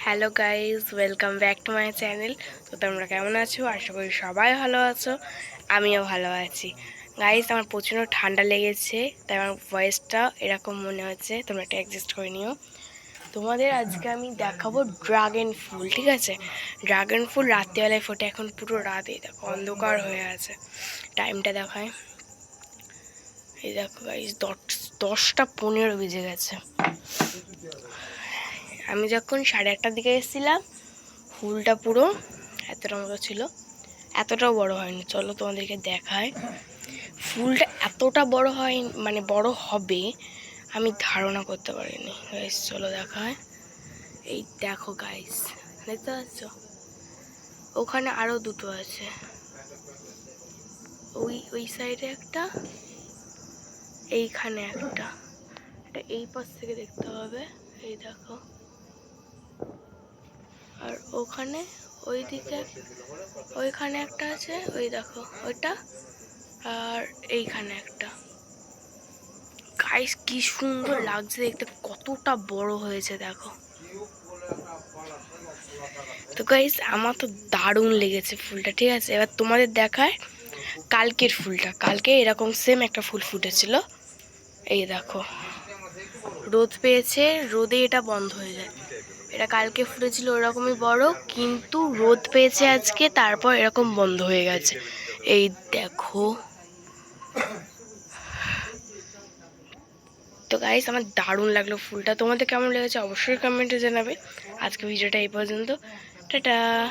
Hello guys, welcome back to my channel. তো তোমরা কেমন আছো? আশা করি সবাই ভালো আছো, আমিও ভালো আছি। গাইজ, আমার প্রচণ্ড ঠান্ডা লেগেছে, তাই আমার ভয়েসটা এরকম মনে হচ্ছে, তোমরা একটা অ্যাডজাস্ট করে নিও। তোমাদের আজকে আমি দেখাবো ড্রাগন ফুল, ঠিক আছে? ড্রাগন ফুল রাত্রিবেলায় ফোটে, এখন পুরো রাত, এই দেখো অন্ধকার হয়ে আছে। টাইমটা দেখায়, এই দেখো গাইজ, 10টা 15 বেজে গেছে। আমি যখন 8:30টার দিকে এসেছিলাম, ফুলটা পুরো এতটা মতো ছিল, এতটাও বড় হয়নি। চলো তোমাদেরকে দেখায়। ফুলটা এতটা বড় হয়, মানে বড় হবে আমি ধারণা করতে পারিনি গাইস। চলো দেখায়। এই দেখো গাইস, দেখতে পাচ্ছ? ওখানে আরো দুটো আছে, ওই সাইডে একটা, এইখানে একটা, এটা এই পাশ থেকে দেখতে হবে। এই দেখো, আর ওখানে ওইদিকে ওইখানে একটা আছে, ওই দেখো ওইটা, আর এইখানে একটা। গাইস, কি সুন্দর লাগছে দেখতে, কতটা বড় হয়েছে দেখো। তো গাইস, আমার তো দারুণ লেগেছে ফুলটা, ঠিক আছে? এবার তোমাদের দেখায় কালকের ফুলটা। কালকে এরকম সেম একটা ফুল ফুটেছিল, এই দেখো। রোদ পেয়েছে, রোদে এটা বন্ধ হয়ে যায়। এটা কালকে ফুটেছিল ওরকমই বড়, কিন্তু রোদ পেয়েছে আজকে, তারপর এরকম বন্ধ হয়ে গেছে। এই দেখো। তো গাইস, আমার দারুণ লাগলো ফুলটা। তোমাদের কেমন লেগেছে অবশ্যই কমেন্টে জানাবে। আজকে ভিডিওটা এই পর্যন্ত, টাটা।